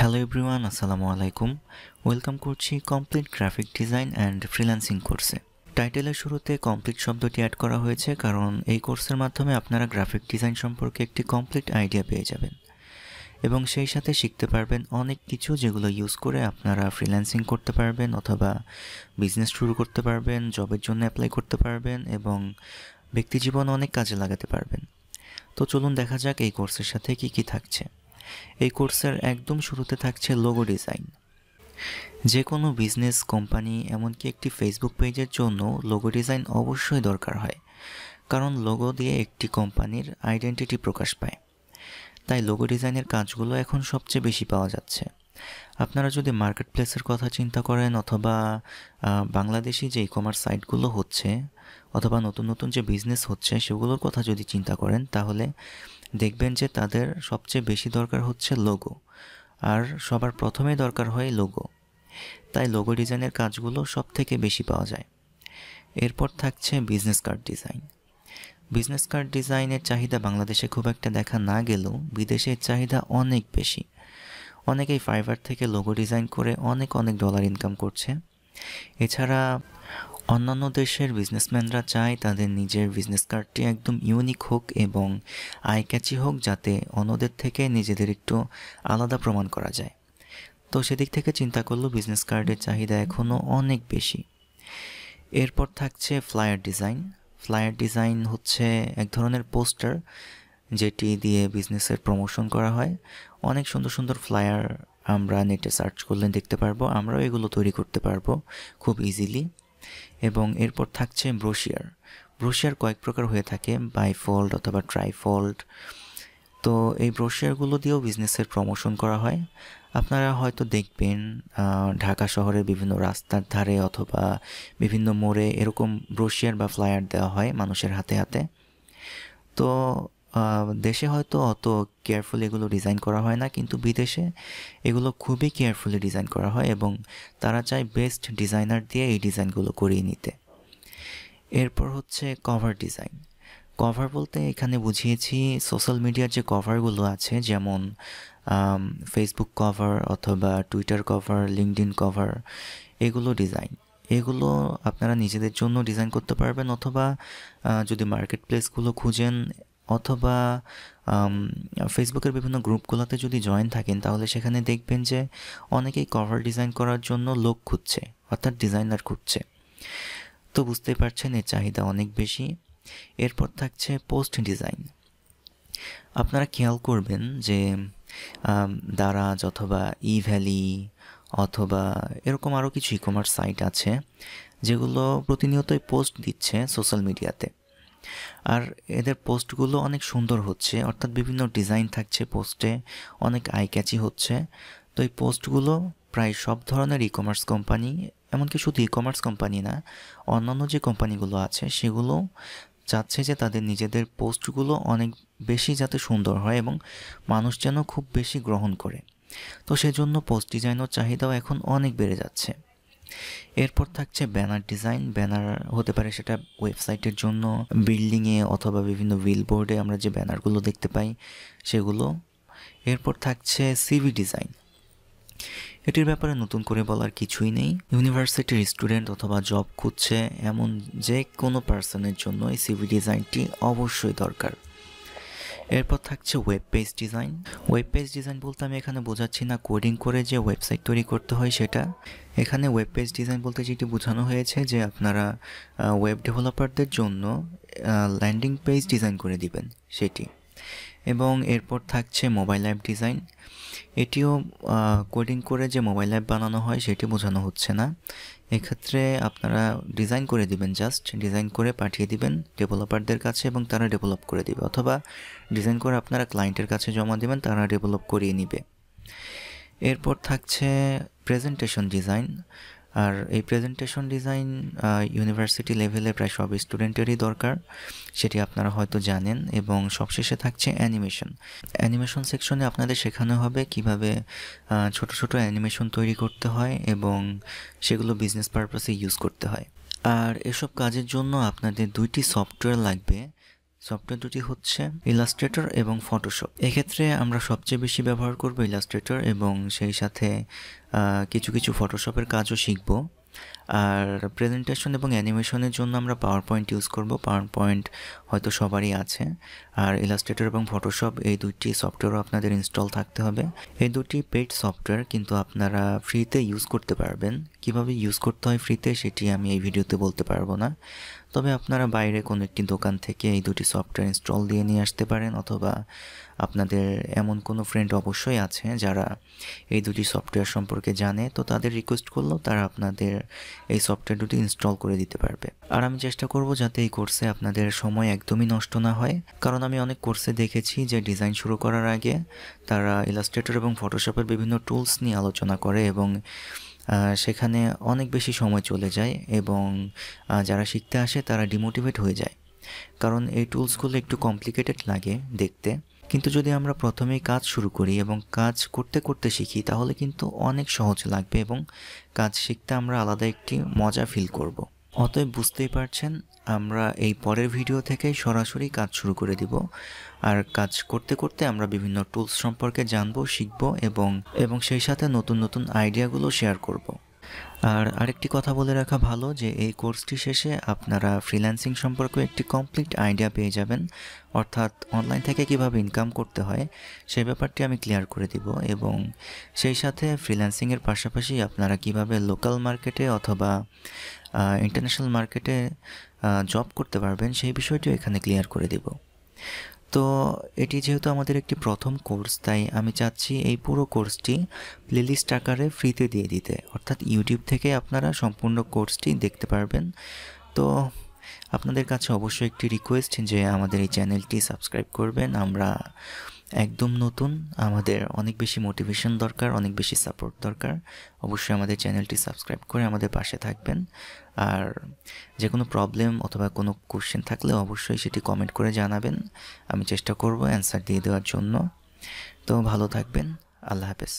Hello everyone, আসসালামু আলাইকুম। Welcome করছি complete graphic design and freelancing কোর্সে। টাইটেলের শুরুতে কমপ্লিট শব্দটি অ্যাড করা হয়েছে কারণ এই কোর্সের মাধ্যমে আপনারা গ্রাফিক ডিজাইন সম্পর্কে একটি কমপ্লিট আইডিয়া পেয়ে যাবেন এবং সেই সাথে শিখতে পারবেন অনেক কিছু যেগুলো ইউজ করে আপনারা ফ্রিল্যান্সিং করতে পারবেন অথবা বিজনেস শুরু করতে পারবেন, জবের জন্য অ্যাপ্লাই করতে পারবেন এবং ব্যক্তিজীবনে অনেক কাজে লাগাতে পারবেন। তো চলুন দেখা যাক এই কোর্সের সাথে কি কি থাকছে। এই কোর্সের একদম শুরুতে থাকছে লোগো ডিজাইন। যে কোনো বিজনেস, কোম্পানি, এমনকি একটি ফেসবুক পেজের জন্য লোগো ডিজাইন অবশ্যই দরকার হয়, কারণ লোগো দিয়ে একটি কোম্পানির আইডেন্টিটি প্রকাশ পায়। তাই লোগো ডিজাইনের কাজগুলো এখন সবচেয়ে বেশি পাওয়া যাচ্ছে। আপনারা যদি মার্কেট প্লেসের কথা চিন্তা করেন অথবা বাংলাদেশি যে ই কমার্স সাইটগুলো হচ্ছে অথবা নতুন নতুন যে বিজনেস হচ্ছে সেগুলোর কথা যদি চিন্তা করেন, তাহলে দেখবেন যে তাদের সবচেয়ে বেশি দরকার হচ্ছে লোগো, আর সবার প্রথমেই দরকার হয় লোগো। তাই লোগো ডিজাইনের কাজগুলো সব থেকে বেশি পাওয়া যায়। এরপর থাকছে business card design. Business card ডিজাইনের চাহিদা বাংলাদেশে খুব একটা দেখা না গেলেও বিদেশের চাহিদা অনেক বেশি। অনেকেই ফাইবার থেকে লোগো ডিজাইন করে অনেক ডলার ইনকাম করছে। এছাড়া অন্যান্য দেশের বিজনেসম্যানরা চায় তাদের নিজের বিজনেস কার্ডটি একদম ইউনিক হোক এবং আই ক্যাচি হোক, যাতে অন্যদের থেকে নিজেদের একটু আলাদা প্রমাণ করা যায়। তো সেদিক থেকে চিন্তা করলেও বিজনেস কার্ডের চাহিদা এখনও অনেক বেশি। এরপর থাকছে ফ্লায়ার ডিজাইন। ফ্লায়ার ডিজাইন হচ্ছে এক ধরনের পোস্টার যেটি দিয়ে বিজনেসের প্রমোশন করা হয়। অনেক সুন্দর সুন্দর ফ্লায়ার আমরা নেটে সার্চ করলে দেখতে পারবো, আমরাও এগুলো তৈরি করতে পারবো খুব ইজিলি। এবং এরপর থাকছে ব্রোশিয়ার। ব্রোশিয়ার কয়েক প্রকার হয়ে থাকে, বাইফোল্ড অথবা ট্রাইফোল্ড। তো এই ব্রোশিয়ারগুলো দিয়েও বিজনেসের প্রমোশন করা হয়। আপনারা হয়তো দেখবেন ঢাকা শহরের বিভিন্ন রাস্তার ধারে অথবা বিভিন্ন মোড়ে এরকম ব্রোশিয়ার বা ফ্লায়ার দেওয়া হয় মানুষের হাতে হাতে। তো দেশে হয়তো অত কেয়ারফুলি এগুলো ডিজাইন করা হয় না, কিন্তু বিদেশে এগুলো খুবই কেয়ারফুলি ডিজাইন করা হয় এবং তারা চায় বেস্ট ডিজাইনার দিয়ে এই ডিজাইনগুলো করিয়ে নিতে। এরপর হচ্ছে কভার ডিজাইন। কভার বলতে এখানে বুঝিয়েছি সোশ্যাল মিডিয়ার যে কভারগুলো আছে, যেমন ফেসবুক কভার অথবা টুইটার কভার, লিঙ্কডইন কভার, এগুলো ডিজাইন। এগুলো আপনারা নিজেদের জন্য ডিজাইন করতে পারবেন অথবা যদি মার্কেট প্লেসগুলো খুঁজেন অথবা ফেসবুকের বিভিন্ন গ্রুপগুলোতে যদি জয়েন থাকেন, তাহলে সেখানে দেখবেন যে অনেকেই কভার ডিজাইন করার জন্য লোক খুঁজছে, অর্থাৎ ডিজাইনার খুঁজছে। তো বুঝতেই পারছেন এর চাহিদা অনেক বেশি। এরপর থাকছে পোস্ট ডিজাইন। আপনারা খেয়াল করবেন যে দারাজ অথবা ই ভ্যালি অথবা এরকম আরও কিছু ই কমার্স সাইট আছে যেগুলো প্রতিনিয়তই পোস্ট দিচ্ছে সোশ্যাল মিডিয়াতে, আর এদের পোস্টগুলো অনেক সুন্দর হচ্ছে, অর্থাৎ বিভিন্ন ডিজাইন থাকছে পোস্টে, অনেক আই ক্যাচি হচ্ছে। তো এই পোস্টগুলো প্রায় সব ধরনের ই কমার্স কোম্পানি, এমনকি শুধু ই কমার্স কোম্পানি না, অন্যান্য যে কোম্পানিগুলো আছে সেগুলো চাচ্ছে যে তাদের নিজেদের পোস্টগুলো অনেক বেশি যাতে সুন্দর হয় এবং মানুষ যেন খুব বেশি গ্রহণ করে। তো সেজন্য পোস্ট ডিজাইনের চাহিদাও এখন অনেক বেড়ে যাচ্ছে। এরপর থাকছে ব্যানার ডিজাইন। ব্যানার হতে পারে সেটা ওয়েবসাইটের জন্য, বিল্ডিংয়ে অথবা বিভিন্ন বিলবোর্ডে আমরা যে ব্যানারগুলো দেখতে পাই সেগুলো। এরপর থাকছে সিভি ডিজাইন। এটির ব্যাপারে নতুন করে বলার কিছুই নেই। ইউনিভার্সিটির স্টুডেন্ট অথবা জব খুঁজছে এমন যে কোনো পার্সনের জন্য এই সিভি ডিজাইনটি অবশ্যই দরকার। এরপর থাকছে web page design. Web page design বলতে আমি এখানে বোঝাচ্ছি না কোডিং করে যে ওয়েবসাইট তৈরি করতে হয় সেটা। এখানে ওয়েব পেজ ডিজাইন বলতে যেটি বোঝানো হয়েছে যে আপনারা ওয়েব ডেভেলপারদের জন্য ল্যান্ডিং পেজ ডিজাইন করে দিবেন সেটি। এবং এরপর থাকছে মোবাইল অ্যাপ ডিজাইন। এটিও কোডিং করে যে মোবাইল অ্যাপ বানানো হয় সেটি বোঝানো হচ্ছে না। এক্ষেত্রে আপনারা ডিজাইন করে দিবেন, জাস্ট ডিজাইন করে পাঠিয়ে দিবেন ডেভেলপারদের কাছে এবং তারা ডেভেলপ করে দিবে, অথবা ডিজাইন করে আপনারা ক্লায়েন্টের কাছে জমা দেবেন, তারা ডেভেলপ করিয়ে নিবে। এরপর থাকছে প্রেজেন্টেশন ডিজাইন। আর এই প্রেজেন্টেশন ডিজাইন ইউনিভার্সিটি লেভেলে প্রায় সব স্টুডেন্টেরই দরকার, সেটি আপনারা হয়তো জানেন। এবং সবশেষে থাকছে অ্যানিমেশন। অ্যানিমেশন সেকশনে আপনাদের শেখানো হবে কিভাবে ছোট ছোট অ্যানিমেশন তৈরি করতে হয় এবং সেগুলো বিজনেস পারপাসে ইউজ করতে হয়। আর এসব কাজের জন্য আপনাদের দুইটি সফটওয়্যার লাগবে, সফটওয়্যার দুটি হচ্ছে ইলাস্ট্রেটর এবং ফটোশপ। এক্ষেত্রে আমরা সবচেয়ে বেশি ব্যবহার করব ইলাস্ট্রেটর এবং সেই সাথে কিছু কিছু ফটোশপের কাজও শিখব। আর প্রেজেন্টেশন এবং অ্যানিমেশনের জন্য আমরা পাওয়ার পয়েন্ট ইউজ করব। পাওয়ার পয়েন্ট হয়তো সবারই আছে। আর ইলাস্ট্রেটর এবং ফটোশপ এই দুটি সফটওয়্যারও আপনাদের ইনস্টল থাকতে হবে। এই দুটি পেইড সফটওয়্যার, কিন্তু আপনারা ফ্রিতে ইউজ করতে পারবেন। কিভাবে ইউজ করতে হয় ফ্রিতে সেটি আমি এই ভিডিওতে বলতে পারবো না, তবে আপনারা বাইরে কোনো একটি দোকান থেকে এই দুটি সফটওয়্যার ইনস্টল দিয়ে নিয়ে আসতে পারেন, অথবা আপনাদের এমন কোনো ফ্রেন্ড অবশ্যই আছে যারা এই দুটি সফটওয়্যার সম্পর্কে জানে, তো তাদের রিকোয়েস্ট করলেও তারা আপনাদের এই সফটওয়্যার দুটি ইনস্টল করে দিতে পারবে। আর আমি চেষ্টা করব যাতে এই কোর্সে আপনাদের সময় একদমই নষ্ট না হয়, কারণ আমি অনেক কোর্সে দেখেছি যে ডিজাইন শুরু করার আগে তারা ইলাস্ট্রেটর এবং ফটোশপের বিভিন্ন টুলস নিয়ে আলোচনা করে এবং সেখানে অনেক বেশি সময় চলে যায় এবং যারা শিখতে আসে তারা ডিমোটিভেট হয়ে যায়, কারণ এই টুলসগুলো একটু কমপ্লিকেটেড লাগে দেখতে। কিন্তু যদি আমরা প্রথমেই কাজ শুরু করি এবং কাজ করতে করতে শিখি তাহলে কিন্তু অনেক সহজ লাগবে এবং কাজ শিখতে আমরা আলাদা একটি মজা ফিল করব। অতএব বুঝতেই পারছেন, আমরা এই পরের ভিডিও থেকেই সরাসরি কাজ শুরু করে দিব। আর কাজ করতে করতে আমরা বিভিন্ন টুলস সম্পর্কে জানবো, শিখবো এবং সেই সাথে নতুন নতুন আইডিয়াগুলো শেয়ার করব। আর আরেকটি কথা বলে রাখা ভালো যে এই কোর্সটি শেষে আপনারা ফ্রিল্যান্সিং সম্পর্কে একটি কমপ্লিট আইডিয়া পেয়ে যাবেন, অর্থাৎ অনলাইন থেকে কিভাবে ইনকাম করতে হয় সেই ব্যাপারটি আমি ক্লিয়ার করে দিব এবং সেই সাথে ফ্রিল্যান্সিংয়ের পাশাপাশি আপনারা কিভাবে লোকাল মার্কেটে অথবা ইন্টারন্যাশনাল মার্কেটে জব করতে পারবেন সেই বিষয়টিও এখানে ক্লিয়ার করে দিব। তো এটি যেহেতু আমাদের একটি প্রথম কোর্স, তাই আমি চাচ্ছি এই পুরো কোর্সটি প্লেলিস্ট আকারে ফ্রিতে দিয়ে দিতে, অর্থাৎ ইউটিউব থেকে আপনারা সম্পূর্ণ কোর্সটি দেখতে পারবেন। তো আপনাদের কাছে অবশ্যই একটি রিকোয়েস্ট যে আমাদের এই চ্যানেলটি সাবস্ক্রাইব করবেন। আমরা একদম নতুন, আমাদের অনেক বেশি মোটিভেশন দরকার, অনেক বেশি সাপোর্ট দরকার। অবশ্যই আমাদের চ্যানেলটি সাবস্ক্রাইব করে আমাদের পাশে থাকবেন। আর যে কোনো প্রবলেম অথবা কোনো কোশ্চেন থাকলে অবশ্যই সেটি কমেন্ট করে জানাবেন, আমি চেষ্টা করব অ্যান্সার দিয়ে দেওয়ার জন্য। তো ভালো থাকবেন, আল্লাহ হাফেজ।